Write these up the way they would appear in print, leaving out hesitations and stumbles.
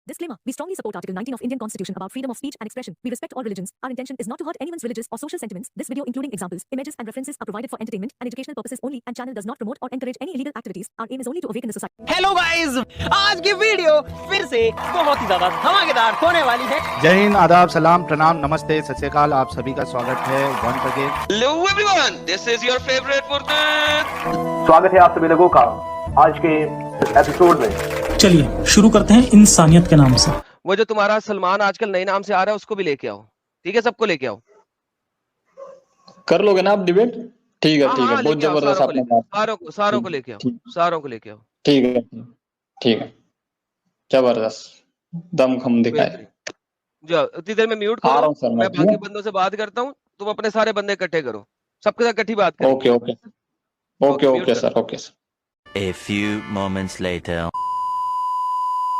Disclaimer. We strongly support Article 19 of Indian Constitution about freedom of speech and expression. We respect all religions. Our intention is not to hurt anyone's religious or social sentiments. This video, including examples, images and references, are provided for entertainment and educational purposes only and channel does not promote or encourage any illegal activities. Our aim is only to awaken the society. Hello guys, आज की video फिर से बहुत ही ज्यादा धमाकेदार होने वाली है। जय हिंद, आदाब, सलाम, प्रणाम, नमस्ते, सत श्री अकाल। आप सभी का स्वागत है once again. Hello everyone, this is your favourite Fursat. स्वागत है आप सभी लोगों का आज के एपिसोड में। चलिए शुरू करते हैं इंसानियत के नाम से। वो जो तुम्हारा सलमान आजकल नए नाम से आ रहा है उसको भी लेके आओ, ठीक है? सबको लेके आओ। कर लोगे ना आप डिबेट? ठीक है, ठीक है, बहुत जबरदस्त आपने बात। सारों को लेके आओ, सारों को लेके आओ। ठीक है, ठीक है, जबरदस्त, दम खम दिखाए। जो इतनी देर में म्यूट करो, मैं बाकी बंदों से बात करता हूँ, तुम अपने सारे बंदे इकट्ठे करो, सबके साथ इकट्ठी बात करो। Okay okay okay okay sir, okay sir. A few moments later.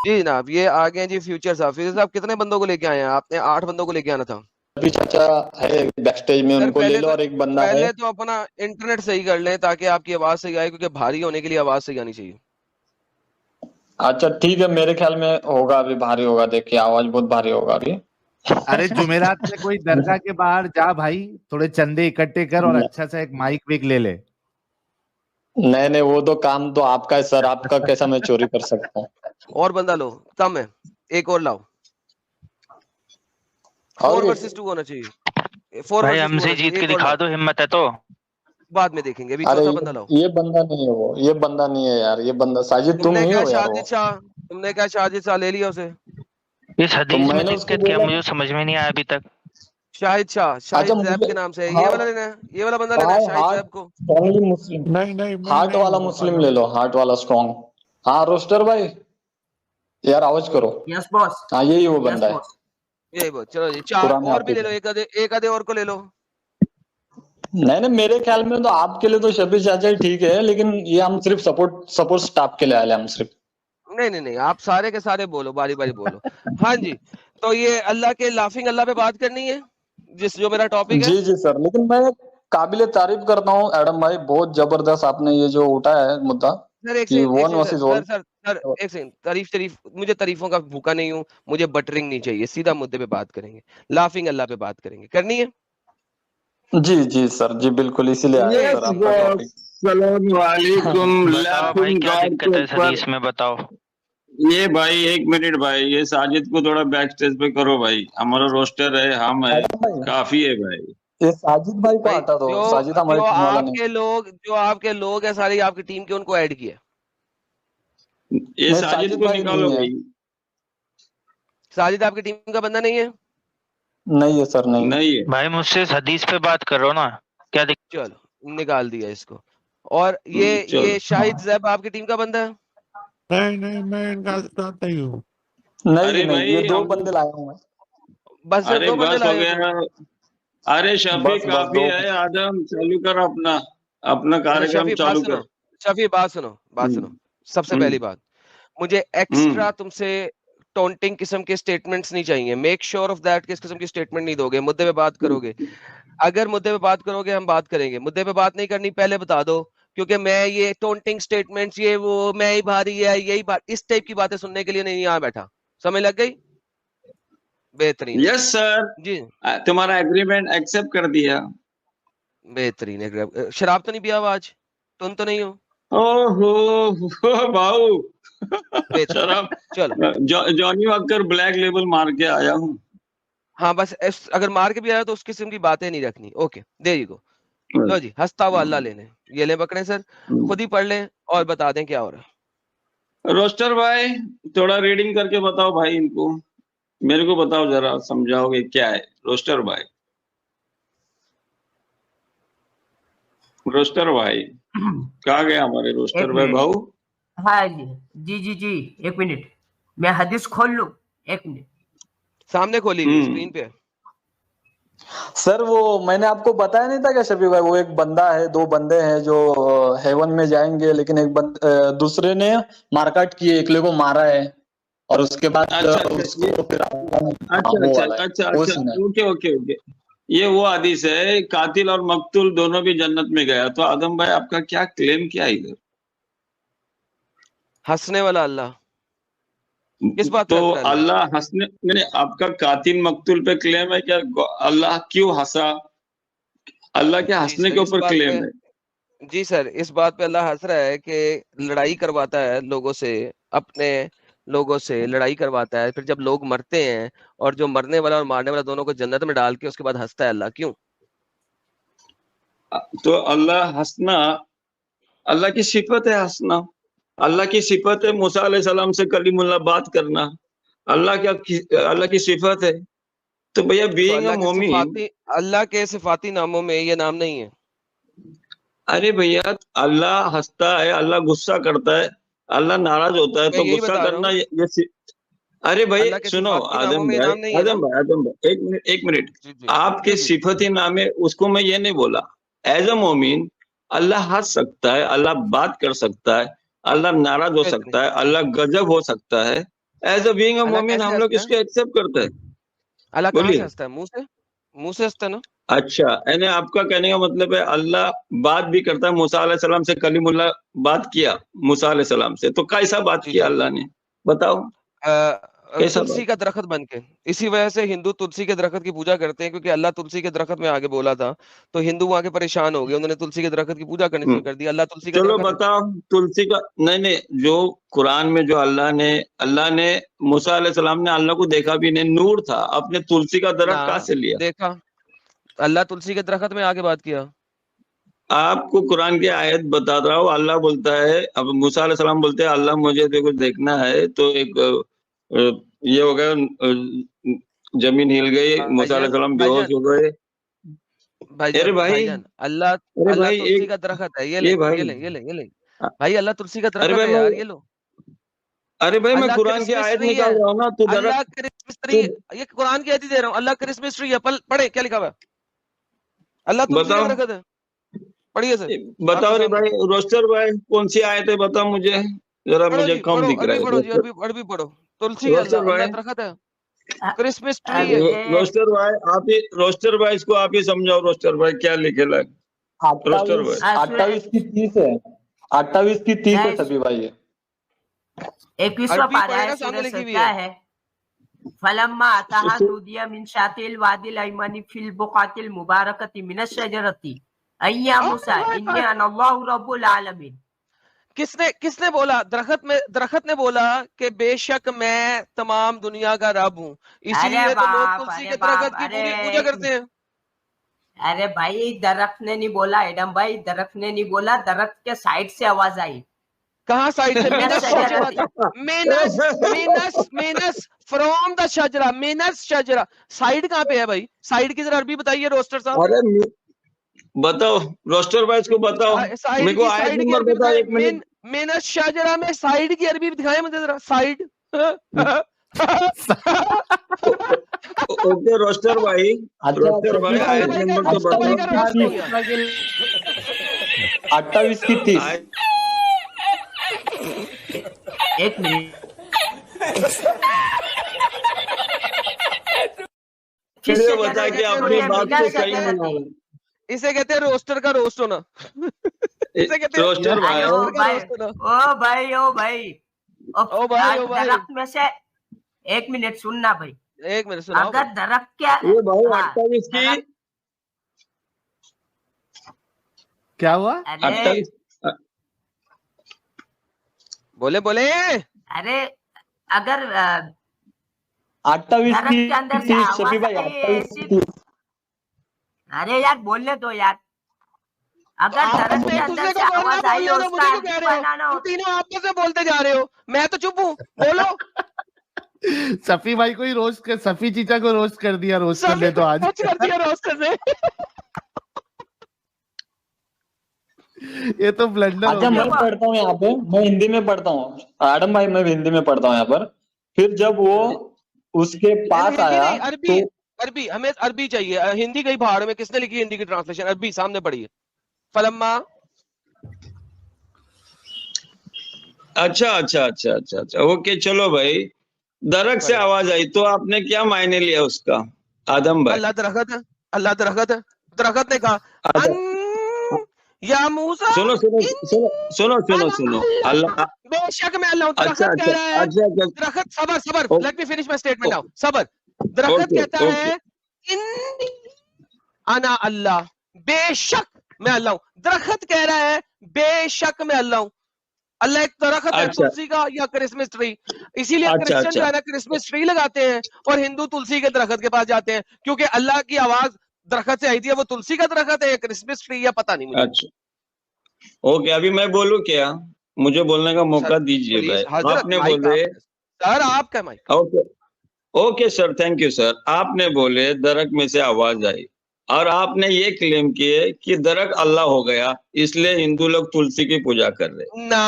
जी जनाब, ये आ गए जी फ्यूचर साहब। फ्यूचर साहब कितने बंदों को लेके आए हैं? आपने 8 बंदों को लेके आना था। अभी चाचा है बैकस्टेज में, उनको ले लो। और एक बंदा है, पहले तो अपना इंटरनेट सही कर लें ताकि आपकी आवाज सही आए, क्योंकि भारी होने के लिए आवाज सही आनी चाहिए। अच्छा ठीक है, मेरे ख्याल में होगा, अभी भारी होगा। देखिए आवाज बहुत भारी होगा अभी। अरे जुमेरात में कोई दरगाह के बाहर जा भाई, थोड़े चंदे इकट्ठे कर और अच्छा सा एक माइक विक ले ले। नहीं नहीं, वो तो काम तो आपका है सर, आपका कैसा मैं चोरी कर सकता हूँ? और बंदा लो, कम है, एक और लाओ। 4 वर्सेस 2 होना चाहिए। 4 भाई हमसे जीत के दिखा दो, हिम्मत है तो। बाद में देखेंगे, अभी अरे चौथा बंदा लाओ। ये बंदा नहीं है, वो ये बंदा नहीं है यार, ये बंदा साजिद तुम नहीं हो यार। तुमने क्या शाहिद शाह ले लिया उसे? इस हदीस में दिक्कत क्या, मुझे समझ में नहीं आया अभी तक। शाहिद शाह, शाहिद जैब के नाम से ये वाला लेना है, ये वाला बंदा लेना है शाहिद जैब को। स्ट्रांगली मुस्लिम, नहीं हार्ट वाला मुस्लिम ले लो, हार्ट वाला स्ट्रॉन्ग। हाँ रोस्टर भाई, यार आवाज करो। Yes boss. हाँ यही वो बंदा है, यही वो। चलो जी, 4 और भी ले लो, एक आधे और को ले लो। नहीं नहीं, मेरे ख्याल में तो आपके लिए तो शबीर चाचा ही ठीक है, लेकिन ये हम सिर्फ सपोर्ट स्टाफ के लिए आए, हम सिर्फ। नहीं, आप सारे के सारे बोलो, बारी बारी बोलो। हाँ जी, तो ये अल्लाह के लाफिंग अल्लाह पे बात करनी है, जो मेरा टॉपिक है। जी जी सर, लेकिन मैं काबिले तारीफ करता हूँ एडम भाई, बहुत जबरदस्त आपने ये जो उठाया है मुद्दा। सर एक सेकंड, तारीफ मुझे तारीफों का भूखा नहीं हूँ, मुझे बटरिंग नहीं चाहिए, सीधा मुद्दे पे बात करेंगे, लाफिंग अल्लाह पे बात करेंगे, करनी है। जी जी सर, जी बिल्कुल, इसीलिए आया सर आपका टॉपिक। सलाम वालेकुम। भाई क्या दिक्कत है हदीस में, बताओ। ये भाई एक मिनट भाई, ये साजिद को थोड़ा बैक स्टेज पे करो भाई, हमारा रोस्टर है, हम है, काफी है भाई। ये साजिद भाई को हटा दो, साजिद हमारे टीम वाला नहीं। जो आपके लोग हैं सारी आपकी टीम के, उनको ऐड किया। ये साजिद को निकालो भाई। साजिद आपकी टीम का बंदा नहीं है? नहीं है सर, नहीं है भाई, मुझसे इस हदीस पे बात करो ना, क्या दिक्कत। चलो निकाल दिया इसको। और ये शाहिद जैब आपकी टीम का बंदा है? नहीं, मैं इनका चाहता ही हूँ। नहीं, ये 2 बंदे लाया हूँ मैं। बस 2 बंदे लाए। अरे शफी काफी है, आदम चालू कर अपना कार्यक्रम चालू कर। शफी बात सुनो। सबसे पहली बात, मुझे एक्स्ट्रा तुमसे टॉन्टिंग किस्म के स्टेटमेंट्स नहीं चाहिए। मेक श्योर ऑफ दैट कि इस किस्म की स्टेटमेंट नहीं दोगे, मुद्दे पे बात करोगे। अगर मुद्दे पे बात करोगे हम बात करेंगे, मुद्दे पे बात नहीं करनी पहले बता दो, क्योंकि मैं ये टॉन्टिंग स्टेटमेंट्स, ये वो, मैं ही भारी है, यही बात, इस टाइप की बातें सुनने के लिए नहीं यहाँ बैठा। समझ लग गई? बेहतरीन। यस सर जी, तुम्हारा एग्रीमेंट एक्सेप्ट कर दिया। बेहतरीन। शराब तो नहीं पिया आज? तुम तो नहीं हो? ओहो भाऊ शराब। चलो जॉनी वॉकर ब्लैक लेबल मार के आया हूँ। हाँ बस अगर मार के भी आया तो उस किस्म की बातें नहीं रखनी। Okay, there you go. लो जी, हंसता हुआ अल्लाह लेने, ये ले पकड़े सर, खुद ही पढ़ लें और बता दें क्या हो रहा है। रोस्टर भाई थोड़ा रीडिंग करके बताओ भाई, इनको मेरे को बताओ जरा, समझाओगे क्या है रोस्टर भाई? रोस्टर भाई कहाँ गया हमारे रोस्टर भाई? भाऊ हाँ जी, एक मिनट, मैं हदीस खोल लूं, एक मिनट। सामने खोली स्क्रीन पे सर। वो मैंने आपको बताया नहीं था क्या शफी भाई, वो एक बंदा है, 2 बंदे हैं जो हेवन में जाएंगे, लेकिन दूसरे ने मारकाट किए, एकले को मारा है और उसके बाद ओके, ये वो हदीस है, कातिल और मकतूल दोनों भी जन्नत में गया। तो आदम भाई आपका क्या क्लेम, क्या इधर? हंसने वाला अल्लाह। किस बात पे तो हंस रहा है अल्लाह हंसने, मैंने आपका कातिल मकतूल पे क्लेम है क्या? अल्लाह क्यों हंसा? अल्लाह के जी हंसने सर, के इस ऊपर बात क्लेम पे है। जी सर, इस बात पे अल्लाह हंस रहा है कि लड़ाई करवाता है लोगों से, अपने लोगों से लड़ाई करवाता है, फिर जब लोग मरते हैं और जो मरने वाला और मारने वाला दोनों को जन्नत में डाल के उसके बाद हंसता है अल्लाह, क्यों? तो अल्लाह हंसना, अल्लाह की सिफत है हंसना। अल्लाह की सिफत है मूसा अलैहिस्सलाम से कलीमुल्लाह बात करना। अल्लाह की सिफत है। तो भैया तो बीइंग अ मोमिन, अल्लाह के सिफाती नामों में ये नाम नहीं है। अरे भैया अल्लाह हंसता है, अल्लाह गुस्सा करता है, अल्लाह नाराज होता है, मैं तो यही गुस्सा बता रहा करना हूँ, अरे भाई अल्लाह के सुनो सिफाती नामों आदम में ये भाई, नाम नहीं है ना। एक मिनट। जी जी आपके जी जी सिफती नाम है, उसको मैं ये नहीं बोला। एज अ मोमिन अल्लाह हंस सकता है, अल्लाह बात कर सकता है, अल्लाह नाराज हो कैसे नहीं? सकता है, अल्लाह गजब हो सकता है। एज अ बीइंग अ अल्लाह मोमिन कैसे हम लोग हंसता है? इसको एक्सेप्ट करते हैं। अल्लाह कहाँ से बोलिए। हंसता है? मुंह से हंसता है ना। अच्छा, यानी आपका कहने का मतलब है अल्लाह बात भी करता है। मूसा अलैहिस्सलाम से कलीमुल्लाह बात किया मूसा अलैहिस्सलाम से, तो कैसा बात जी किया जी अल्लाह ने? बताओ कैसा तुलसी बात? का दरख्त बन के। इसी वजह से हिंदू तुलसी के दरख्त की पूजा करते हैं, क्योंकि अल्लाह तुलसी के दरख्त में आगे बोला था, तो हिंदू वहां के परेशान हो गए, उन्होंने तुलसी के दरख्त की पूजा करनी शुरू कर दी। अल्लाह तुलसी का चलो दरख्त है। बताओ तुलसी का। नहीं नहीं, जो कुरान में जो अल्लाह ने मूसा अलैहिस्सलाम ने अल्लाह को देखा भी नहीं, नूर था, अपने तुलसी का ना दरख्त कहाँ से लिया? देखा, अल्लाह तुलसी के दरख्त में आगे बात किया। आपको कुरान की आयत बता रहा हूँ। अल्लाह बोलता है, अब मूसा अलैहिस्सलाम बोलते हैं अल्लाह मुझे तो कुछ देखना है, तो एक ये हो गया, जमीन हिल गई, मूसा भाईजान अलैहिस्सलाम बेहोश भाईजान हो गए। अरे भाईजान भाई, भाईजान अल्लाह अरे अल्लाह भाई तुलसी एक, का दरख्त है, ये ले ये ये भाई, ले ये ले ये ले। भाई अल्लाह तुलसी का अरे दरख्त भाई है मैं यार, ये लो। अरे भाई मैं अल्लाह कुरान की क्रिसमस आयत ट्री है, निकाल रहा हूँ ना, तू अल्लाह दरख्त, क्रिसमस ट्री, तू ये कुरान की आयत ही दे रहा हूँ। अल्लाह क्रिसमस ट्री है, पढ़े क्या लिखा हुआ है? अल्लाह तुलसी का बताओ। दरख्त है, पढ़िए सर, आपके बताओ रे सामने। भाई, रोस्टर भाई कौन सी आयत है बताओ मुझे, जरा पढ़ो मुझे जी, कम पढ़ो दिख रहा अरबी, है पढ़ो जी, रोस्टर। अरबी पढ़ो। तुलसी है, रोस्टर अल्लाह भाई, अल्लाह दरख्त है, क्रिसमस ट्री है। रोस्टर भाई आप ही, रोस्टर भाई इसको आप ही समझाओ। रोस्टर भाई क्या लिखेला है? रोस्टर भाई 28 की 30 है, 28 की 30 है सभी भाई ये। 21वां अरबी पारा पढ़े है ना, सामने सूरह लिखी हुई क्या है। है? फलम्मा अताहा नूदिया मिन शातिल वादिल अयमनी फिल बुकातिल मुबारकति मिनश शजरती अय्या मूसा इन्नी अनल्लाहु रब्बुल आलमीन। किसने किसने बोला? दरख्त ने बोला कि बेशक मैं तमाम दुनिया का रब हूँ, इसीलिए तो लोग तुलसी के दरख्त की पूजा करते हैं। अरे भाई दरख्त ने नहीं बोला एडम भाई, दरख्त ने नहीं बोला, दरख्त के साइड से आवाज आई। कहाँ साइड से? मिनश मिनस शजरा, शजरती। मिनस फ्रॉम द शजरा, मिनस शजरा। साइड कहाँ पे है भाई? साइड की जरा अरबी बताइए रोस्टर साहब। अरे बताओ रोस्टर भाई इसको बताओ, मेरे को आयत साइड की नंबर अरबी बताओ, बताए। एक मिनट। मिनस शजरा में साइड की अरबी दिखाए मुझे जरा, साइड। ओके रोस्टर भाई, रोस्टर भाई आयत भाई नंबर तो रोस्टर भाई का बताओ। रोस्ट हो गया। 28 की 30। एक मिनट, चलिए बता के अपनी बात को सही मनाओ। इसे कहते हैं रोस्टर का रोस्ट होना। इसे कहते हैं रोस्टर भाई, अरे ओ भाई, ओ भाई, ओ भाई, ओ भाई, ओ भाई। दरख्त में से एक मिनट सुनना भाई, एक मिनट सुनाओ। अगर दरख्त क्या ये भाई हाँ, 28 की दरख्त- क्या हुआ? अरे 28 बोले बोले। अरे अगर 28 दरख्त की के अंदर से 30 आवाज शफी भाई, आई 28 की ऐसी, 30। अरे यार बोलने दो यार, अगर दरख्त के अंदर से आवाज आई और उसका मुझे क्यों कह रहे बनाना हो? तुम तीनों आपस में बोलते जा रहे हो, मैं तो चुप हूँ, बोलो। सफी भाई को ही रोस्ट कर, सफी चीचा को रोस्ट कर दिया रोस्टर ने तो आज। कर दिया रोस्टर ने। ये तो ब्लंडर हो अच्छा मैं गया। पढ़ता हूँ यहाँ पे, मैं हिंदी में पढ़ता हूँ आडम भाई, मैं हिंदी में पढ़ता हूँ यहाँ पर। फिर जब वो उसके पास आया अरबी, तो अरबी हमें अरबी चाहिए। हिंदी गई भाड़ में, किसने लिखी हिंदी की ट्रांसलेशन? अरबी सामने पढ़िए। फलम्मा। अच्छा, ओके चलो भाई, दरख्त से आवाज आई तो आपने क्या मायने लिया उसका आदम भाई? अल्लाह दरख्त है, अल्लाह दरख्त है। दरख्त ने कहा या मूसा सुनो सुनो सुनो सुनो सुनो सुनो अल्लाह बेशक मैं अल्लाह हूं। अच्छा दरख्त कह रहा है, अच्छा अच्छा दरख्त सबर सबर, ओ- let me finish my statement now, सबर। दरख्त ओके कहता ओके है इन्नी अना अल्लाह, बेशक मैं अल्लाह हूं। दरख्त कह रहा है बेशक मैं अल्लाह हूं। अल्लाह एक दरख्त है, अच्छा तुलसी का या क्रिसमस ट्री, इसीलिए अच्छा क्रिश्चियन जो अच्छा है ना क्रिसमस ट्री लगाते हैं और हिंदू तुलसी के दरख्त के पास जाते हैं, क्योंकि अल्लाह की आवाज दरख्त से आई थी। वो तुलसी का दरख्त है या क्रिसमस ट्री या पता नहीं मुझे। अच्छा ओके, अभी मैं बोलूं क्या? मुझे बोलने का मौका सर दीजिए भाई। प्लीज हजरत, आपने माइक बोले आपका सर, आपका mic. Okay okay sir, thank you sir. आपने बोले दरख्त में से आवाज आई और आपने ये क्लेम किए कि दरख्त अल्लाह हो गया, इसलिए हिंदू लोग तुलसी की पूजा कर रहे। ना,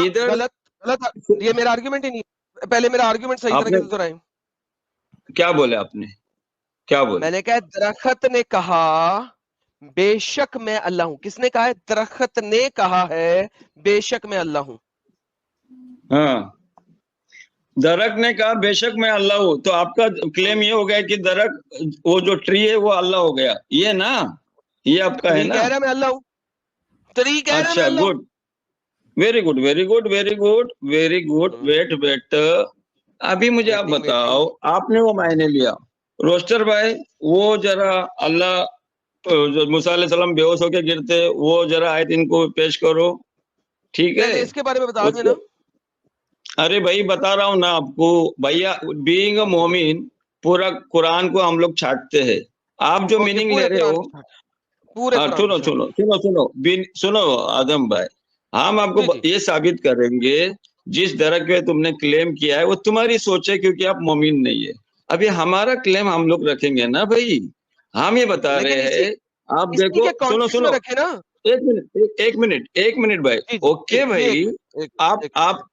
इधर गलत गलत, ये मेरा आर्गुमेंट ही नहीं है। पहले मेरा आर्गुमेंट सही आपने तरीके से दोहराएं। क्या बोले? आपने क्या बोले? मैंने कहा दरख्त ने कहा बेशक मैं अल्लाह हूं। किसने कहा है? दरख्त ने कहा है बेशक मैं अल्लाह हूं। हाँ, दरख्त ने कहा बेशक मैं अल्लाह हूँ, तो आपका क्लेम ये हो गया कि दरख्त वो जो ट्री है वो अल्लाह हो गया, ये ना? ये आपका है ट्री ना? कह रहा है मैं अल्लाह हूं, ट्री कह रहा है मैं अच्छा अल्लाह हूं। Good, very good very good very good very good. Wait wait, अभी मुझे आप वेटिंग बताओ, वेटिंग। आपने वो मायने लिया। रोस्टर भाई, वो जरा अल्लाह जो मूसा अलैहिस्सलाम बेहोश होके गिरते, वो जरा आयत इनको पेश करो, ठीक है? पहले इसके बारे में बता देना। अरे भाई बता रहा हूँ ना आपको भैया, बीइंग अ मोमिन पूरा कुरान को हम लोग छाटते हैं। आप जो मीनिंग ले रहे हो, पूरे हाँ कुरान सुनो को सुनो सुनो सुनो सुनो आदम भाई, हम आपको ये साबित करेंगे जिस दरख्त पे तुमने क्लेम किया है वो तुम्हारी सोच है, क्योंकि आप मोमिन नहीं है। अभी हमारा क्लेम हम लोग रखेंगे ना भाई, हम ये बता रहे हैं। आप इसी देखो, के सुनो कॉन्टेक्स्ट में सुनो, रखे ना। एक मिनट भाई। ओके भाई, आप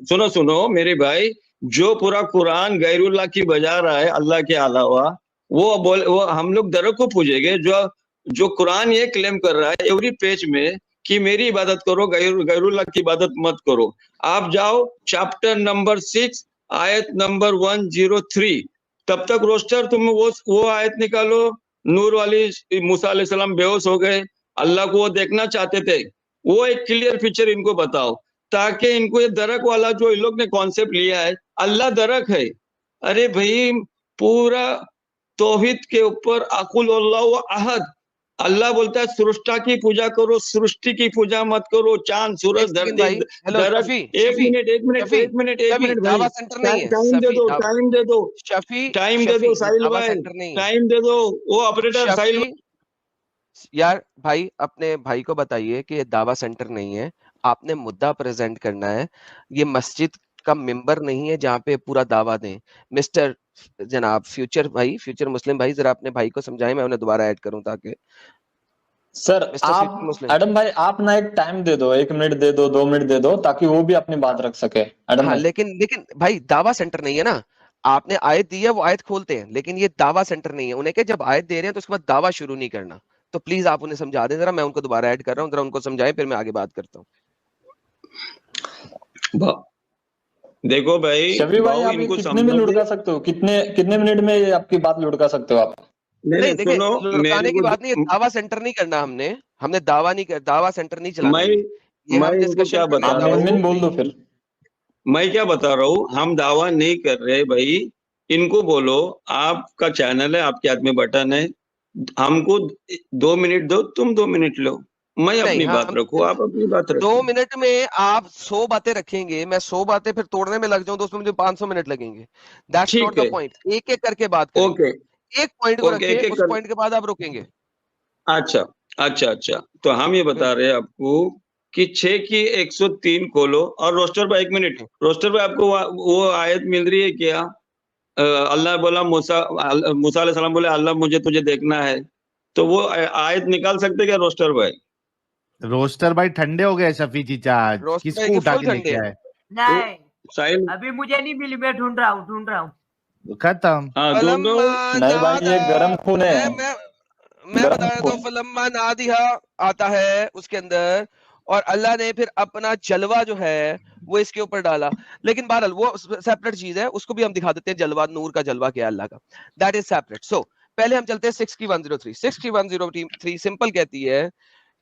सुनो सुनो मेरे भाई, जो पूरा कुरान गैरुल्लाह की बजा रहा है अल्लाह के अलावा, वो हम लोग दरख्त को पूजेंगे। जो कुरान ये क्लेम कर रहा है एवरी पेज में कि मेरी इबादत करो, गैरुल्लाह की इबादत मत करो। आप जाओ चैप्टर नंबर 6 आयत नंबर 103, तब तक रोस्टर तुम वो आयत निकालो। नूर वाली मूसा अलैहिस्सलाम बेहोश हो गए, अल्लाह को वो देखना चाहते थे, वो एक क्लियर पिक्चर इनको बताओ, ताकि इनको ये दरख्त वाला जो इन लोग ने कॉन्सेप्ट लिया है अल्लाह दरख्त है। अरे भाई, पूरा तौहीद के ऊपर अकुल अल्लाह अहद, अल्लाह बोलता है सृष्टा की पूजा करो, सृष्टि की पूजा मत करो। चांद सूरज धरती दरख्त। एक मिनट भाई, दावा सेंटर नहीं है। टाइम दे दो टाइम दे दो टाइम दे दो साहिल भाई, टाइम दे दो। वो ऑपरेटर साहिल यार भाई, अपने भाई को बताइए कि ये दावा सेंटर नहीं है। आपने मुद्दा प्रेजेंट करना है, ये मस्जिद का मेंबर नहीं है जहां पे पूरा दावा दें। मिस्टर जनाब फ्यूचर भाई, फ्यूचर मुस्लिम भाई, जरा अपने भाई को समझाएं, मैं उन्हें दोबारा ऐड करूं ताकि। सर आप एडम भाई, आप ना एक टाइम दे दो, 1 मिनट दे दो, 2 मिनट दे दो, ताकि वो भी अपनी बात रख सके। एडम भाई लेकिन भाई दावा सेंटर नहीं है ना। आपने आयत दी है, वो आयत खोलते हैं, लेकिन ये दावा सेंटर नहीं है। उन्हें क्या, जब आयत दे रहे हैं तो उसके बाद दावा शुरू नहीं करना। तो प्लीज आप उन्हें समझा दें जरा, मैं उनको दोबारा ऐड कर रहा हूँ, जरा उनको समझाएं, फिर मैं आगे बात करता हूँ। देखो भाई, शफी भाई, आप कितने में लुढ़का सकते हो? कितने मिनट में आपकी बात लुढ़का सकते हो आप? नहीं देखिए, लुढ़काने की बात नहीं है, दावा सेंटर नहीं करना। हमने दावा नहीं कर, दावा सेंटर नहीं चलाना। ये हम डिस्कशन बता रहा हूँ, बोल दो फिर। मैं क्या बता रहा हूँ, हम दावा नहीं कर रहे भाई। इनको बोलो आपका चैनल है, आपके हाथ में बटन है, हमको 2 मिनट दो, तुम 2 मिनट लो, मैं अपनी बात रखूं, आप अपनी बात रखो। 2 मिनट में आप 100 बातें रखेंगे, मैं 100 बातें फिर तोड़ने में लग जाऊं तो उसमें मुझे 500 मिनट लगेंगे। That's not the point. एक एक करके बात करेंगे। एक पॉइंट को रखिए, उस पॉइंट के बाद आप रुकेंगे। अच्छा, तो हम ये बता रहे हैं आपको कि 6 की 103 खोलो। और रोस्टर भाई, 1 मिनट, रोस्टर भाई, आपको वो आयत मिल रही है क्या? अल्लाह बोला मूसा अलैहिस्सलाम बोले अल्लाह मुझे तुझे देखना है, तो वो आयत निकाल सकते क्या रोस्टर भाई? रोस्टर भाई ठंडे हो गए शफी चीचा आज, किसको उठा के लेके आए? नहीं, अभी मुझे नहीं मिली, मैं ढूंढ रहा हूँ खत्म। नहीं भाई, ये गरम खून है। मैं बता रहा हूँ, फलम्मा नादिहा आता है उसके अंदर, और अल्लाह ने फिर अपना जलवा जो है वो इसके ऊपर डाला। लेकिन बहरहाल वो सेपरेट चीज है, उसको भी हम दिखा देते हैं। जलवा, नूर का जलवा क्या है अल्लाह का, दैट इज सेपरेट। सो पहले हम चलते हैं 6 की 103 सिंपल कहती है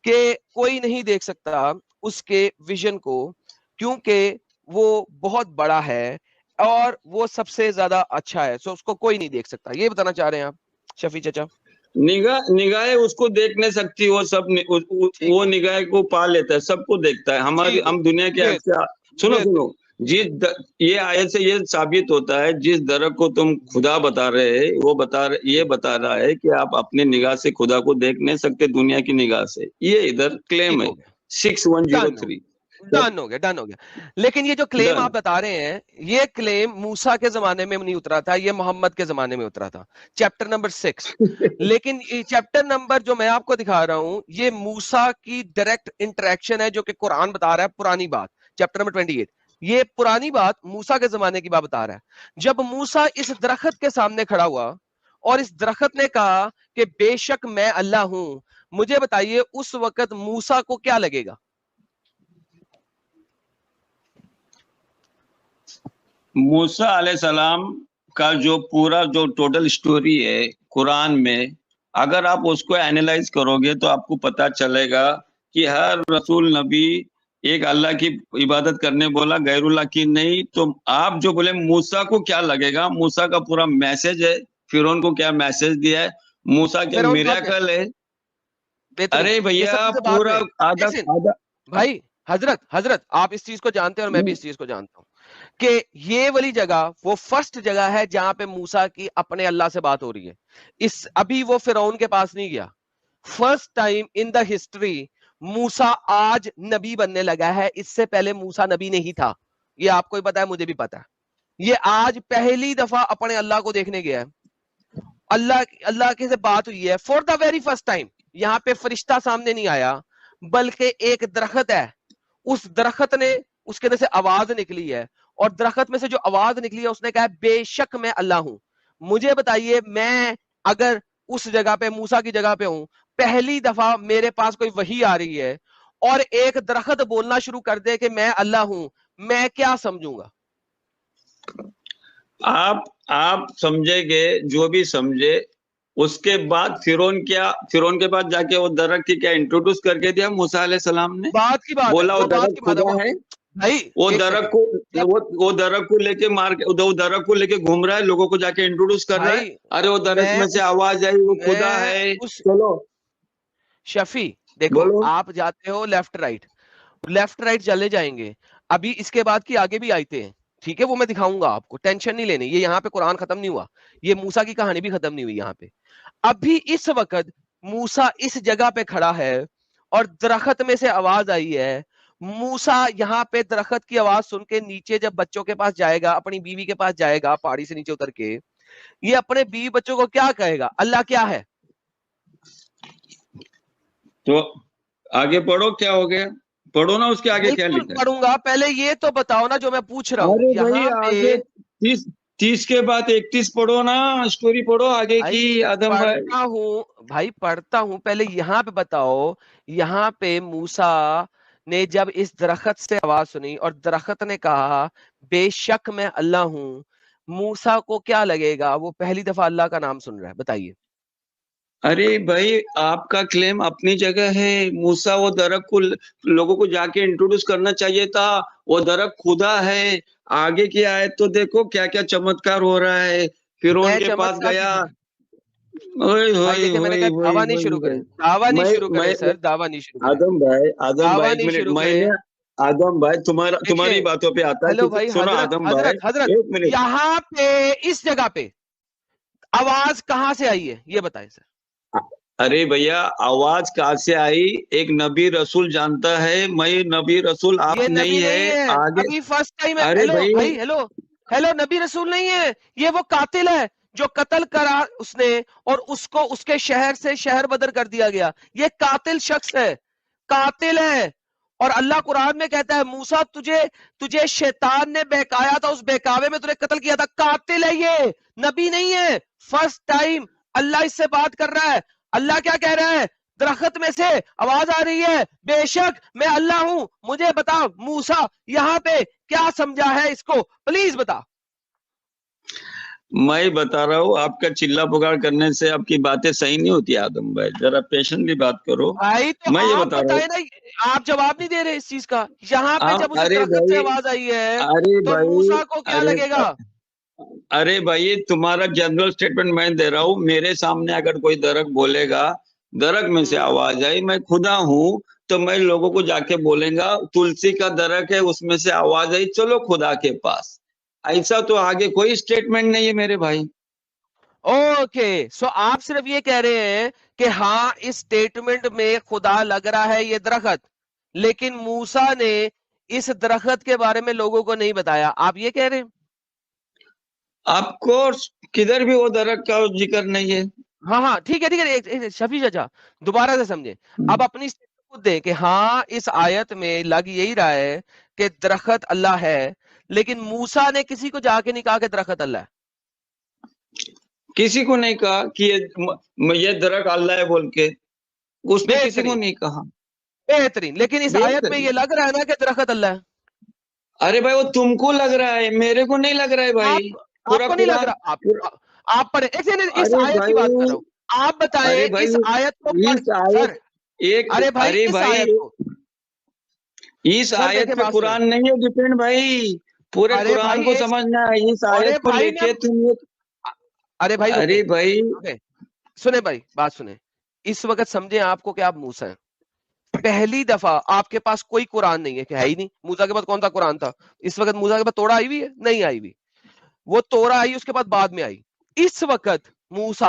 कि कोई नहीं देख सकता उसके विजन को, क्योंकि वो बहुत बड़ा है और वो सबसे ज्यादा अच्छा है, सो उसको कोई नहीं देख सकता। ये बताना चाह रहे हैं आप शफी चाचा? निगाहें उसको देख नहीं सकती, वो सब वो निगाह को पा लेता है, सबको देखता है। हमारी हम दुनिया के सुनो ये आयत से ये साबित होता है, जिस दरख्त को तुम खुदा बता रहे हैं वो ये बता रहा है कि आप अपने निगाह से खुदा को देख नहीं सकते दुनिया की निगाह से। ये इधर क्लेम है 6103। डन हो गया। लेकिन ये जो क्लेम आप बता रहे हैं, ये क्लेम मूसा के जमाने में नहीं उतरा था, ये मोहम्मद के जमाने में उतरा था, चैप्टर नंबर 6। लेकिन ये चैप्टर नंबर जो मैं आपको दिखा रहा हूं, ये मूसा की डायरेक्ट इंटरेक्शन है, जो कि कुरान बता रहा है पुरानी बात, चैप्टर नंबर 28। ये पुरानी बात मूसा के जमाने की बात बता रहा है। जब मूसा इस दरख्त के सामने खड़ा हुआ और इस दरख्त ने कहा कि बेशक मैं अल्लाह हूं, मुझे बताइए उस वक्त मूसा को क्या लगेगा? मूसा अलैहिस्सलाम का जो पूरा जो टोटल स्टोरी है कुरान में, अगर आप उसको एनालाइज करोगे तो आपको पता चलेगा कि हर रसूल नबी एक अल्लाह की इबादत करने बोला, गैरुल्लाह की नहीं। तो आप जो बोले मूसा को क्या लगेगा, मूसा का पूरा मैसेज है, फिरौन को क्या मैसेज दिया है, मूसा क्या मिरेकल है। अरे भैया पूरा आधा भाई हजरत आप इस चीज को जानते हैं और मैं भी इस चीज को जानता हूं कि ये वाली जगह वो फर्स्ट जगह है जहां पे मूसा की अपने अल्लाह से बात हो रही है। अभी वो फिरौन के पास नहीं गया। First time in the history Musa आज नबी बनने लगा है, इससे पहले मूसा नबी नहीं था। ये आपको ही पता है, मुझे भी पता है। ये आज पहली दफा अपने अल्लाह को देखने गया है, अल्लाह के से बात हुई है for the very first time. यहाँ पे फरिश्ता सामने नहीं आया, बल्कि एक दरख्त है, उस दरख्त ने उसके अंदर से आवाज निकली है, और दरख्त में से जो आवाज निकली है उसने कहा बेशक मैं अल्लाह हूं। मुझे बताइए, मैं अगर उस जगह पे मूसा की जगह पे हूं, पहली दफा मेरे पास कोई वही आ रही है और एक दरख्त बोलना शुरू कर दे कि मैं अल्लाह हूं, मैं क्या समझूंगा? आप समझेंगे जो भी समझे। उसके बाद फिरौन के पास जाके वो दरख्त की क्या इंट्रोड्यूस करके दिया मूसा अलैहिस्सलाम ने, बात की बात बोला वो दरख्त खुदा है भाई। वो दरख्त को लेके वो दरख्त को लेके घूम रहा है, लोगों को जाके इंट्रोड्यूस कर रहा है। अरे वो दरख्त में से आवाज आई, वो खुदा है। चलो शफी देखो, आप जाते हो लेफ्ट राइट चले जाएंगे। अभी इसके बाद की आगे भी आयते हैं, ठीक है, वो मैं दिखाऊंगा आपको, टेंशन नहीं लेनी। ये यहाँ पे कुरान खत्म नहीं हुआ, ये मूसा की कहानी भी खत्म नहीं हुई। यहाँ पे अभी इस वक्त मूसा इस जगह पे खड़ा है और दरख्त में से आवाज आई है। मूसा यहाँ पे दरख्त की आवाज सुन के नीचे जब बच्चों के पास जाएगा, अपनी बीवी के पास जाएगा, पहाड़ी से नीचे उतर के, ये अपने बीवी बच्चों को क्या कहेगा? अल्लाह क्या है? तो आगे पढ़ो, क्या हो गया, पढ़ो ना, उसके आगे क्या लिखा है? पढ़ूंगा, पहले ये तो बताओ ना जो मैं पूछ रहा हूँ। यहाँ पे 30 के बाद 31 पढ़ो ना, स्टोरी पढ़ो आगे की। आदम भाई पढ़ता हूँ, पहले यहाँ पे बताओ। यहाँ पे मूसा ने जब इस दरख्त से आवाज सुनी और दरख्त ने कहा बेशक मैं अल्लाह हूं, मूसा को क्या लगेगा? वो पहली दफा अल्लाह का नाम सुन रहा है, बताइए। अरे भाई, आपका क्लेम अपनी जगह है। मूसा वो दरख्त को लोगों को जाके इंट्रोड्यूस करना चाहिए था, वो दरख्त खुदा है। आगे की आयत तो देखो क्या क्या चमत्कार हो रहा है। फिरौन के पास गया, दावा नहीं शुरू करें सर, दावा नहीं शुरू करें। आदम भाई तुम्हारी बातों पे आता है। भाई, सुनो आदम भाई, यहाँ पे इस जगह पे आवाज कहाँ से आई है ये बताएं सर। अरे भैया, आवाज कहाँ से आई? एक नबी रसूल जानता है, मैं नबी रसूल, आप नहीं है। आगे अभी फर्स्ट टाइम है। हेलो भाई, हेलो, नबी रसूल नहीं है, ये वो कातिल है जो कत्ल करा उसने, और उसको उसके शहर से शहर बदर कर दिया गया। ये कातिल शख्स है, कातिल है। और अल्लाह कुरान में कहता है मूसा तुझे शैतान ने बहकाया था, उस बहकावे में तुझे कत्ल किया था। कातिल है ये, नबी नहीं है। फर्स्ट टाइम अल्लाह इससे बात कर रहा है। अल्लाह क्या कह रहा है? दरख्त में से आवाज आ रही है, बेशक मैं अल्लाह हूं, मुझे बता मूसा यहाँ पे क्या समझा है इसको, प्लीज बता। मैं बता रहा हूँ, आपका चिल्ला पुकार करने से आपकी बातें सही नहीं होती आदम भाई, जरा पेशेंटली बात करो। भाई तो मैं ये आप बता रहा बताए हूँ, ना, आप जवाब नहीं दे रहे इस चीज का। यहाँ पे जब उसे अरे दरख्त से भाई, आवाज आई है अरे तो भाई, मूसा को क्या अरे लगेगा? अरे भाई, तुम्हारा जनरल स्टेटमेंट मैं दे रहा हूँ। मेरे सामने अगर कोई दरख्त बोलेगा, दरख्त में से आवाज आई, मैं खुदा हूँ, तो मैं लोगों को जाके बोलेगा तुलसी का दरख्त है, उसमें से आवाज आई, चलो खुदा के पास। ऐसा तो आगे कोई स्टेटमेंट नहीं है मेरे भाई। ओके, सो आप सिर्फ ये कह रहे हैं कि हाँ इस स्टेटमेंट में खुदा लग रहा है ये दरख्त, लेकिन मूसा ने इस दरख्त के बारे में लोगों को नहीं बताया, आप ये कह रहे हैं? आपको किधर भी वो दरख्त का जिक्र नहीं है। हाँ हाँ ठीक है ठीक है, एक शफी चाचा दोबारा से समझे, अब अपनी स्टेटमेंट खुद दें कि हाँ इस आयत में लग यही रहा है कि दरख्त अल्लाह है, लेकिन मूसा ने किसी को जाके नहीं कहा कि दरख्त अल्लाह है। किसी को नहीं कहा कि ये दरख्त अल्लाह है बोल के, उसने किसी को नहीं कहा। बेहतरीन, लेकिन इस आयत में ये लग रहा है ना कि दरख्त अल्लाह है। अरे भाई, वो तुमको लग रहा है, मेरे को नहीं लग रहा है भाई। पूरा आपको नहीं लग रहा? आप पढ़े, एक सेकंड, इस आयत की बात कर रहा हूँ, आप बताएं अरे भाई, इस आयत को इस आयत एक, अरे भाई अरे इस भाई, आयत को, इस आयत पे कुरान नहीं है डिपेंड भाई, पूरे अरे कुरान भाई को समझना है। इस आयत को लेके तुम ये, अरे भाई अरे भाई सुने भाई, बात सुने, इस वक्त समझे आपको कि आप मूसा हैं। पहली दफा आपके पास कोई कुरान नहीं है, कि है ही नहीं। मूसा के पास कौन सा कुरान था? इस वक्त मूसा के पास तोड़ा आई हुई है? नहीं आई हुई। वो तोड़ा आई उसके बाद में आई। इस वक्त मूसा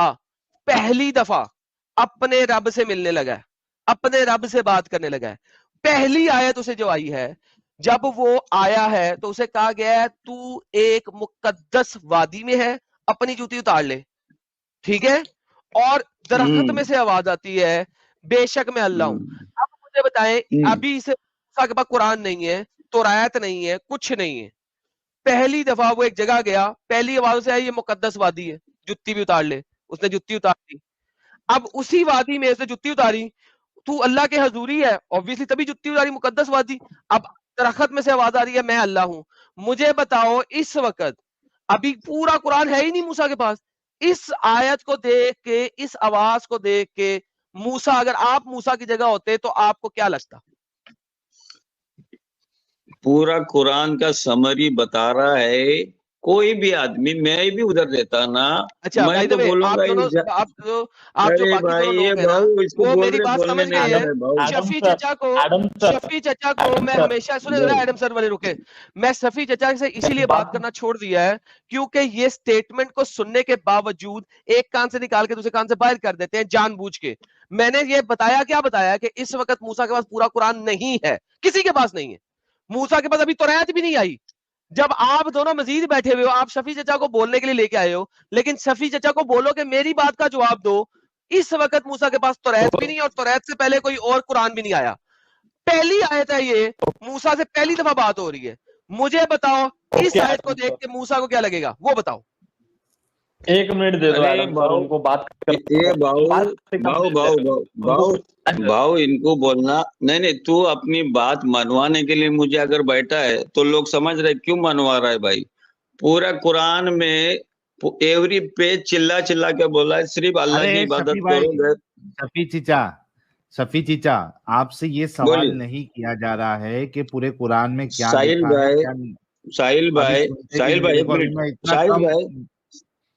पहली दफा अपने रब से मिलने लगा है, अपने रब से बात करने लगा है। पहली आयत उसे जो आई है, जब वो आया है तो उसे कहा गया है तू एक मुकद्दस वादी में है, अपनी जूती उतार ले, ठीक है? और दरख्त में से आवाज आती है बेशक मैं अल्लाह हूं। अब मुझे बताएं, अभी इसे मूसा के पास कुरान नहीं है, तौरात नहीं है, कुछ नहीं है। पहली दफा वो एक जगह गया, पहली आवाज से आई ये मुकद्दस वादी है, जुत्ती भी उतार ले। उसने जुत्ती उतार ली। अब उसी वादी में से जुत्ती उतारी, तू अल्लाह के हजूरी है, ऑब्वियसली तभी जुत्ती उतारी, मुकद्दस वादी। अब दरख्त में से आवाज आ रही है मैं अल्लाह हूं। मुझे बताओ इस वक्त अभी पूरा कुरान है ही नहीं मूसा के पास, इस आयत को देख के, इस आवाज को देख के मूसा, अगर आप मूसा की जगह होते तो आपको क्या लगता? पूरा कुरान का समरी बता रहा है। कोई भी आदमी, मैं भी उधर रहता ना, अच्छा, मैं तो बोलूंगा आप जो अरे बाकी भाई, दोनों ये लोग हैं ना, भाऊ इसको वो बोल मेरी रहे, बात बोलने समझ नहीं गए दे रहे भाऊ। हैं। शफी चचा को मैं हमेशा, सुने जरा एडम सर वाले रुके, मैं शफी चचा से इसीलिए बात करना छोड़ दिया है क्योंकि ये स्टेटमेंट को सुनने के बावजूद एक कान से निकाल के दूसरे कान से बाहर कर देते हैं जानबूझ के। मैंने ये बताया, क्या बताया, कि इस वक्त मूसा के पास पूरा कुरान नहीं है, किसी के पास नहीं है। मूसा के पास अभी तौरात भी नहीं आई। जब आप दोनों मजीद बैठे हुए हो, आप शफी चचा को बोलने के लिए लेके आए हो, लेकिन शफी चचा को बोलो कि मेरी बात का जवाब दो। इस वक्त मूसा के पास तौरात भी नहीं, और तौरात से पहले कोई और कुरान भी नहीं आया। पहली आयत है ये, मूसा से पहली दफा बात हो रही है। मुझे बताओ इस आयत को देख के मूसा को क्या लगेगा, वो बताओ। एक मिनट दे दो एडम सर, उनको बात ये भाऊ इनको बोलना नहीं, तू अपनी बात मनवाने के लिए मुझे अगर बैठा है तो लोग समझ रहे क्यों मनवा रहा है भाई। पूरा कुरान में एवरी पेज चिल्ला चिल्ला के बोला है सिर्फ अल्लाह की इबादत करो। शफी चीचा, आपसे ये सवाल नहीं किया जा रहा है कि पूरे कुरान में क्या लिखा है, क्या नहीं।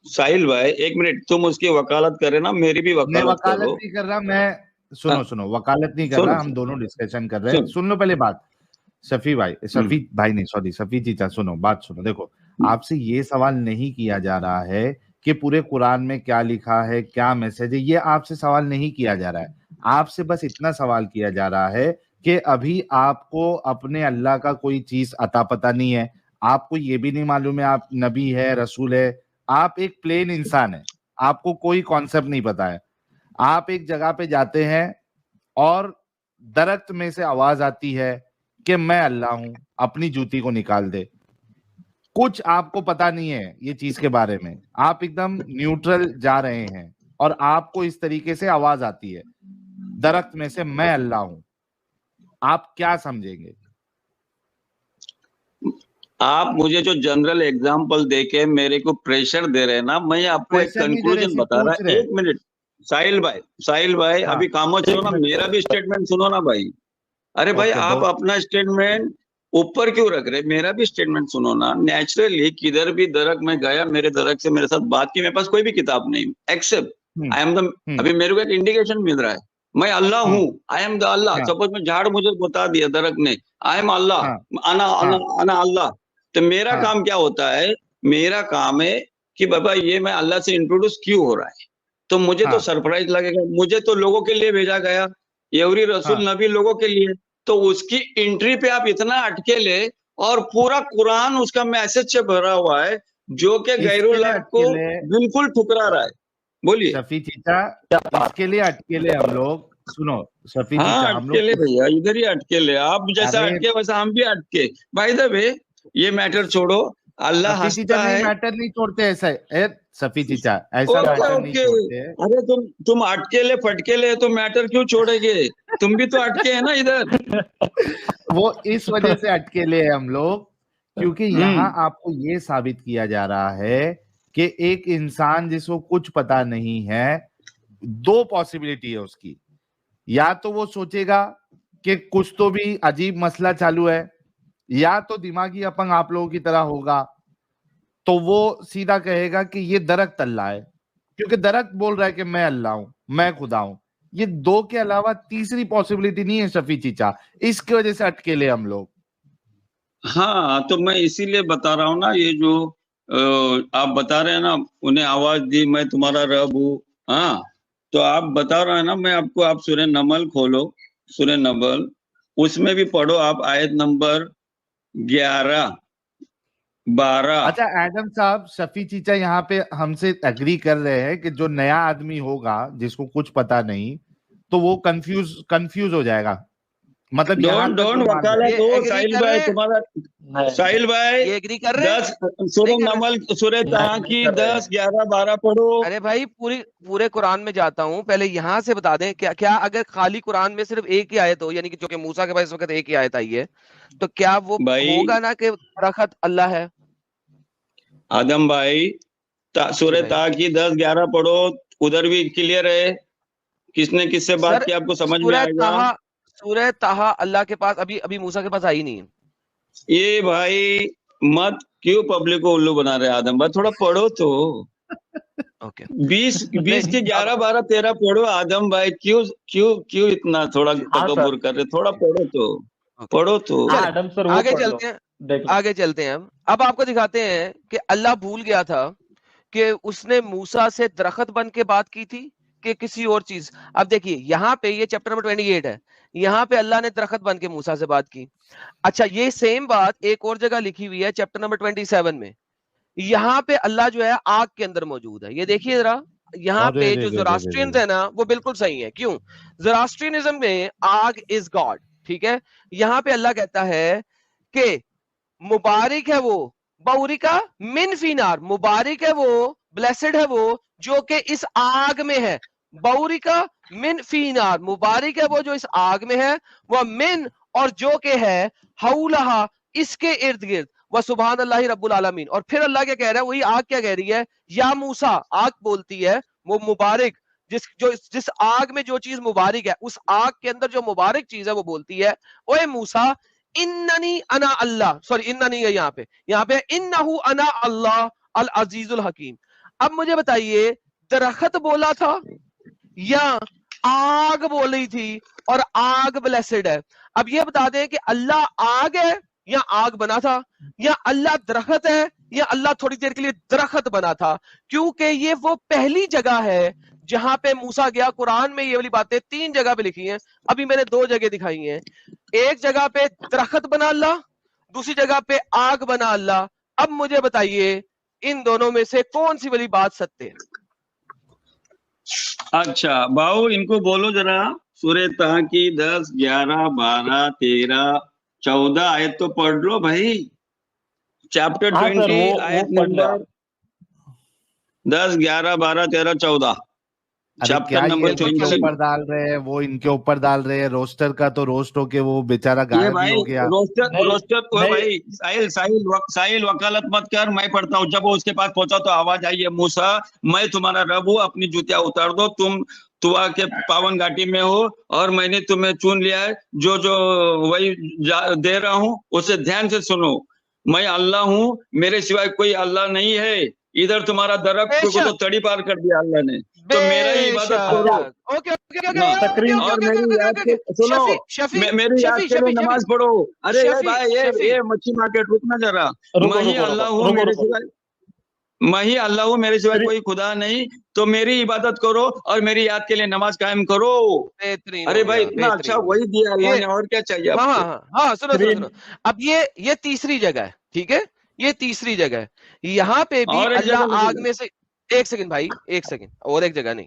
साहिल भाई एक मिनट, तुम उसकी वकालत करे ना, मेरी भी वकालत करो। नहीं कर रहा मैं, सुनो वकालत नहीं कर रहा, हम दोनों डिस्कशन कर रहे हैं। सुन लो पहले बात, शफी चीचा सुनो, बात सुनो। देखो, आपसे ये सवाल नहीं किया जा रहा है कि पूरे कुरान में क्या लिखा है, क्या मैसेज है, ये आपसे सवाल नहीं किया जा रहा है। आपसे बस इतना सवाल किया जा रहा है कि अभी आपको अपने अल्लाह का कोई चीज अता पता नहीं है, आपको ये भी नहीं मालूम है आप नबी है, रसूल है, आप एक प्लेन इंसान है, आपको कोई कॉन्सेप्ट नहीं पता है। आप एक जगह पे जाते हैं और दरख्त में से आवाज आती है कि मैं अल्लाह हूं, अपनी जूती को निकाल दे। कुछ आपको पता नहीं है ये चीज के बारे में, आप एकदम न्यूट्रल जा रहे हैं और आपको इस तरीके से आवाज आती है दरख्त में से मैं अल्लाह हूं, आप क्या समझेंगे? आप मुझे जो जनरल एग्जांपल देके मेरे को प्रेशर दे रहे हैं ना, मैं आपको एक प्रेशर नहीं दे रहे, कंक्लूजन सिर्फ बता रहा पूछ रहे। एक मिनट साहिल भाई हाँ, अभी खामोश सुनो ना, मेरा भी स्टेटमेंट सुनो ना भाई। अरे भाई ओके, आप दो। अपना स्टेटमेंट ऊपर क्यों रख रहे, मेरा भी स्टेटमेंट सुनो ना। नेचुरली किधर भी दरक में गया, मेरे दरक से मेरे साथ बात की, मेरे पास कोई भी किताब नहीं एक्सेप्ट आई एम द, अभी मेरे को एक इंडिकेशन मिल रहा है मैं अल्लाह हूँ, आई एम द अल्लाह। हाँ। सपोज में झाड़ मुझे बता दिया दरक ने आई एम अल्लाह, हाँ। अना हाँ। अना अना अल्लाह, तो मेरा हाँ। काम क्या होता है, मेरा काम है कि बाबा ये मैं अल्लाह से इंट्रोड्यूस क्यों हो रहा है, तो मुझे तो हाँ। सरप्राइज लगेगा, मुझे तो लोगों के लिए भेजा गया, एवरी रसूल हाँ। नबी लोगों के लिए, तो उसकी एंट्री पे आप इतना अटके ले, और पूरा कुरान उसका मैसेज से भरा हुआ है जो कि इसके लिए गैरुल्लाह को अटके ले, बिल्कुल ठुकरा रहा है। बोलिए। शफी चीचा, इसके लिए अटके ले हम लोग, सुनो शफी हाँ चीचा, हम अटके ले लोग भैया, इधर ही अटके ले, आप जैसा अरे अटके वैसा हम भी अटके। बाय द वे ये मैटर छोड़ो, अल्लाह सफी चीचा हंसता नहीं, है। मैटर नहीं छोड़ते ऐसा सफी चीचा, ऐसा ओके मैटर नहीं ओके, छोड़ते। अरे तुम अटकेले फटकेले तो मैटर क्यों छोड़ेंगे, तुम भी तो अटके है ना इधर। वो इस वजह से अटके ले हम लोग, क्योंकि यहाँ आपको ये साबित किया जा रहा है कि एक इंसान जिसको कुछ पता नहीं है, दो पॉसिबिलिटी है उसकी, या तो वो सोचेगा कि कुछ तो भी अजीब मसला चालू है, या तो दिमागी अपंग आप लोगों की तरह होगा, तो वो सीधा कहेगा कि ये दरख्त अल्लाह है, क्योंकि दरख्त बोल रहा है कि मैं अल्लाह हूं, मैं खुदा हूं। ये दो के अलावा तीसरी पॉसिबिलिटी नहीं है शफी चीचा, इसकी वजह से अटके ले हम लोग। हाँ तो मैं इसीलिए बता रहा हूँ ना, ये जो आप बता रहे हैं ना, उन्हें आवाज दी मैं तुम्हारा रब हूँ, हाँ तो आप बता रहे हैं ना, मैं आपको, आप सूरह नमल खोलो, सूरह नमल, उसमें भी पढ़ो आप आयत नंबर 11, 12। अच्छा एडम साहब, शफी चीचा यहाँ पे हमसे एग्री कर रहे हैं कि जो नया आदमी होगा जिसको कुछ पता नहीं, तो वो कंफ्यूज हो जाएगा, मतलब डोंट वकालत हो साहिल भाई, तुम्हारा साहिल भाई ये एग्री कर रहे हैं? 10 सूरह नमल सूरह ताहा की 10, 11, 12 पढ़ो। अरे भाई पूरे कुरान में जाता हूँ, पहले यहाँ से बता दें क्या अगर खाली कुरान में सिर्फ एक ही आयत हो, यानी कि जो कि मूसा के पास इस वक्त एक ही आयत आई है, तो क्या वो होगा ना कि दरख्त अल्लाह है? आदम भाई सूरह ताहा की 10, 11 पढ़ो, उधर भी क्लियर है किसने किससे बात की, आपको समझ में आएगा। सूरह ताहा अल्लाह के पास अभी मूसा के पास आई नहीं है। ये भाई मत क्यों पब्लिक को उल्लू बना रहे आदम भाई, थोड़ा पढ़ो तो। ओके 20 के 11, 12, 13 पढ़ो आदम भाई, क्यों क्यों क्यों इतना थोड़ा तकब्बुर कर रहे, थोड़ा पढ़ो तो। आगे चलते हैं। अब आपको दिखाते हैं कि अल्लाह भूल गया था कि उसने मूसा से दरख्त बन के बात की थी कि किसी और चीज। अब देखिए यहाँ पे ये चैप्टर नंबर 28 है, यहाँ पे अल्लाह ने दरख्त बन के मूसा से बात की। अच्छा ये सेम बात एक और जगह लिखी हुई है चैप्टर नंबर 27 में, यहाँ पे अल्लाह जो है आग के अंदर मौजूद है। ये देखिए जरा, यहाँ पे जो ज़ोरास्ट्रियंस है ना वो बिल्कुल सही है। क्यों? ज़ोरास्ट्रियनिज्म में आग इज गॉड, ठीक है। यहाँ पे अल्लाह कहता है कि मुबारक है वो बउरिका मिन फिनार, मुबारक है वो, ब्लेसेड है वो जो कि इस आग में है। बउरिका मिन फिनार, मुबारक है वो जो इस आग में है, वह मिन और जो के है हौलहा, इसके इर्द गिर्द, वह सुभान अल्लाह रब्बुल आलमीन। और फिर अल्लाह क्या कह रहा है, वही आग क्या कह रही है, या मूसा, आग बोलती है वो मुबारक, जिस आग में जो चीज मुबारक है, उस आग के अंदर जो मुबारक चीज है वो बोलती है, ओए मूसा इन्ननी अना अल्लाह, सॉरी इन्ननी है यहाँ पे इन्नहु अना अल्लाह अल अजीजुल हकीम। अब मुझे बताइए दरख्त बोला था या आग बोल रही थी, और आग ब्लेसेड है। अब ये बता दें कि अल्लाह आग है या आग बना था, या अल्लाह दरख्त है या अल्लाह थोड़ी देर के लिए दरख्त बना था, क्योंकि ये वो पहली जगह है जहां पे मूसा गया। कुरान में ये वाली बातें 3 जगह पे लिखी हैं, अभी मैंने 2 जगह दिखाई हैं। एक जगह पे दरख्त बना अल्लाह, दूसरी जगह पे आग बना अल्लाह। अब मुझे बताइए इन दोनों में से कौन सी वाली बात सत्य है? अच्छा बाबू इनको बोलो जरा, सूरह ताहा की 10, 11, 12, 13, 14 आयत तो पढ़ लो भाई, चैप्टर 20 आयत नंबर 10, 11, 12, 13, 14। अरे चैप्टर क्या ये नंबर इनके 20। ऊपर डाल रहे हैं, वो इनके ऊपर डाल रहे हैं, रोस्टर का तो रोस्ट होके वो बेचारा ये गायब ही भाई हो गया। रोस्टर भाई साहिल वकालत मत कर, मैं पढ़ता हूँ। जब वो उसके पास पहुंचा तो आवाज आई है, मूसा मैं तुम्हारा रब हूँ, अपनी जूतियां उतार दो, तुम तुआ के पावन घाटी में हो और मैंने तुम्हें चुन लिया है, जो जो वही दे रहा हूँ उसे ध्यान से सुनो। मैं अल्लाह हूँ, मेरे सिवाय कोई अल्लाह नहीं है। इधर तुम्हारा दरख्त को तो तड़ी पार कर दिया अल्लाह ने, तो मेरा ही इबादत करो। ओके ओके और मेरी याद के सुनो, मेरी याद के लिए नमाज पढ़ो। अरे ये भाई ये मच्छी मार्केट, रुकना जरा। मैं ही अल्लाह हूँ, मेरे सिवाय मैं ही अल्लाह हूँ, मेरे सिवाय कोई खुदा नहीं, तो मेरी इबादत करो और मेरी याद के लिए नमाज कायम करो। अरे भाई इतना अच्छा वही दिया अल्लाह ने, और क्या चाहिए आपको? हाँ सुनो। अब ये तीसरी जगह है, ठीक है, ये तीसरी जगह है। यहाँ पे भी अल्लाह आग में से, एक सेकंड भाई, एक सेकंड, और एक जगह नहीं,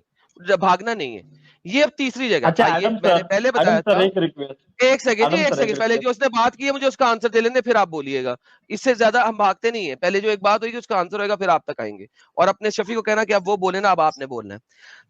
भागना नहीं है, ये अब तीसरी जगह। अच्छा मैंने पहले बताया था, एक सेकंड पहले रिक्वेस्ट। जो उसने बात की है मुझे उसका आंसर दे लेने, फिर आप बोलिएगा। इससे ज्यादा हम भागते नहीं है, पहले जो एक बात होगी उसका आंसर होगा, फिर आप तक आएंगे। और अपने शफी को कहना कि अब वो बोले ना, अब आपने बोलना है।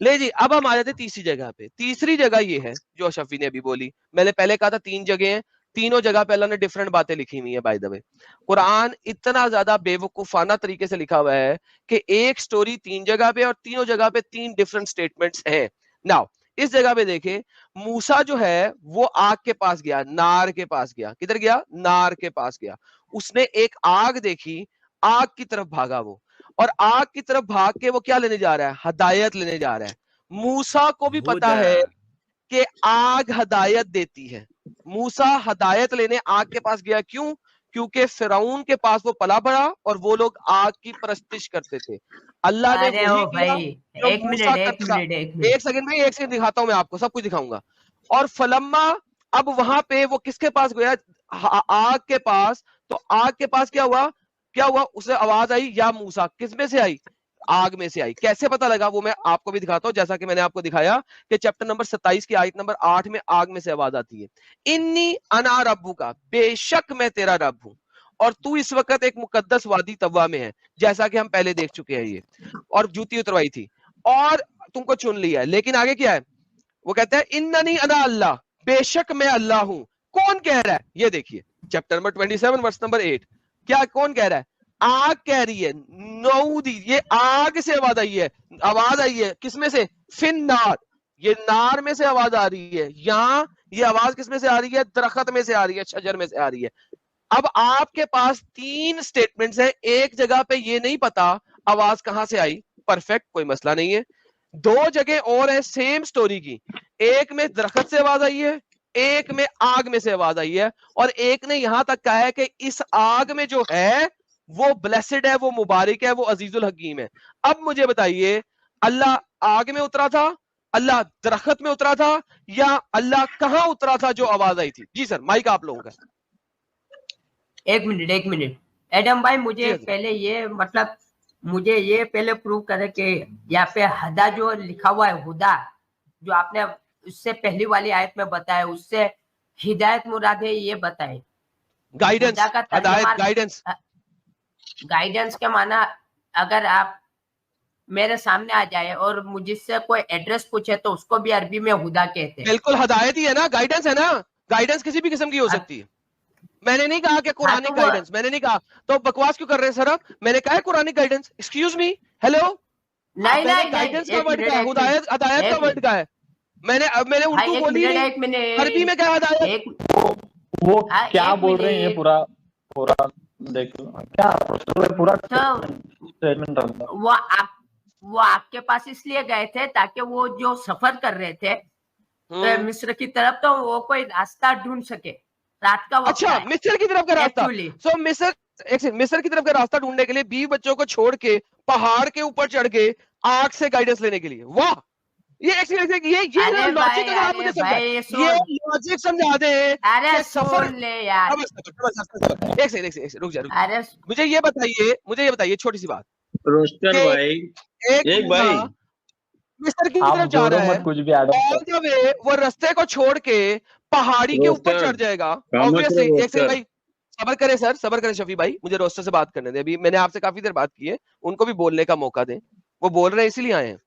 ले जी, अब हम आ जाते तीसरी जगह पे। तीसरी जगह ये है जो शफी ने अभी बोली। मैंने पहले कहा था 3 जगह है, तीनों जगह पे अल्लाह ने डिफरेंट बातें लिखी हुई है। बाय द वे कुरान इतना ज्यादा बेवकूफाना तरीके से लिखा हुआ है कि एक स्टोरी 3 जगह पे और तीनों जगह पे 3 डिफरेंट स्टेटमेंट्स हैं। नाउ इस जगह पे देखें, मूसा जो है वो आग के पास गया, नार के पास गया। किधर गया? नार के पास गया। उसने एक आग देखी, आग की तरफ भागा वो, और आग की तरफ भाग के वो क्या लेने जा रहा है? हदायत लेने जा रहा है। मूसा को भी पता है कि आग हदायत देती है। मूसा हदायत लेने आग के पास गया, क्यों? क्योंकि फिरौन के पास वो पला बड़ा और वो लोग आग की परस्तिश करते थे। अल्लाह ने अरे वही ओ किया भाई, जो एक मूसा मिनट करता। एक सेकंड भाई, एक सेकंड दिखाता हूं मैं आपको, सब कुछ दिखाऊंगा। और फलम्मा, अब वहां पे वो किसके पास गया? आग के पास। तो आग के पास क्या हुआ? उसे आवाज आई, या मूसा। किस में से आई? आग में से आई। कैसे पता लगा वो मैं आपको भी दिखाता हूं, जैसा कि मैंने आपको दिखाया कि चैप्टर नंबर 27 की आयत नंबर 8 में आग में से आवाज आती है, इन्नी अना रब्बू का, बेशक मैं तेरा रब हूं, और तू इस वक्त एक मुकद्दस वादी तवा में है, जैसा कि हम पहले देख चुके हैं ये, और जूती उतरवाई थी और तुमको चुन लिया है। लेकिन आगे क्या है? वो कहता है इन्ननी अना अल्लाह, बेशक मैं अल्लाह हूं। कौन कह रहा है? ये देखिए चैप्टर नंबर 27 वर्स नंबर 8। क्या कौन कह रहा है? आग कह रही है। नौदी, ये आग से आवाज आई है। आवाज आई है किसमें से? फिन नार, ये नार में से आवाज आ रही है। यहां ये आवाज किसमें से आ रही है? दरख्त में से आ रही है, शजर में से आ रही है। अब आपके पास 3 स्टेटमेंट्स हैं, एक जगह पे ये नहीं पता आवाज कहां से आई, परफेक्ट, कोई मसला नहीं है। 2 जगह और है सेम स्टोरी की, एक में दरख्त से आवाज आई है, एक में आग में से आवाज आई है, और एक ने यहां तक कहा है कि इस आग में जो है वो ब्लेसेड है, वो मुबारक है, वो अजीजुल हकीम है। अब मुझे बताइए, अल्लाह आग में उतरा था, अल्लाह दरख्त में उतरा था, या अल्लाह कहां उतरा था जो आवाज आई थी? जी सर, माइक आप लोगों का। एक मिनट एडम भाई, मुझे पहले ये मतलब मुझे ये पहले प्रूव करे कि यहाँ पे हदा जो लिखा हुआ है, हुदा जो आपने उससे पहली वाली आयत में बताया, उससे हिदायत मुराद है, ये बताए। गाइडेंस, हदायत, गाइडेंस। गाइडेंस के माना, अगर आप मेरे सामने आ जाए और मुझसे कोई एड्रेस पूछे तो उसको भी अरबी में हुदा कहते हैं। बिल्कुल हदायत ही है ना, गाइडेंस है ना। गाइडेंस किसी भी किस्म की हो सकती है। मैंने नहीं कहा कि कुरानिक गाइडेंस, मैंने नहीं कहा, तो बकवास क्यों कर रहे हैं सर आप? मैंने कहा है Quranic guidance. Excuse me, hello, नहीं गाइडेंस का वर्ड क्या है? हुदायत, हदायत का वर्ड क्या है? मैंने उर्दू बोली नहीं, अरबी में क्या हदायत? वो क्या बोल रहे हैं? ये पूरा देखो क्या पूरा स्टेटमेंट। वो आपके पास इसलिए गए थे ताकि वो जो सफर कर रहे थे मिस्र की तरफ, तो वो कोई रास्ता ढूंढ सके। रात का वक्त। अच्छा, मिस्र की तरफ का रास्ता। सो मिस्र की तरफ का रास्ता ढूंढने के लिए 20 बच्चों को छोड़ के पहाड़ के ऊपर चढ़ के आग से गाइडेंस लेने के लिए। वाह, ये लॉजिक अगर आप मुझे समझा, ये लॉजिक समझा दे। अरे सफर ले यार, एक सेकंड रुक जा। मुझे ये बताइए छोटी सी बात, रोस्टर भाई, एक भाई मिस्र की तरफ जा रहा है, कुछ भी वो रास्ते को छोड़ के पहाड़ी के ऊपर चढ़ जाएगा ऑब्वियसली। एक सेकंड भाई, सबर करें सर, सबर करें शफी भाई, मुझे रोस्टर से बात करने दें। अभी मैंने आपसे काफी देर बात की है, उनको भी बोलने का मौका दें। वो बोल रहे हैं इसीलिए आए हैं।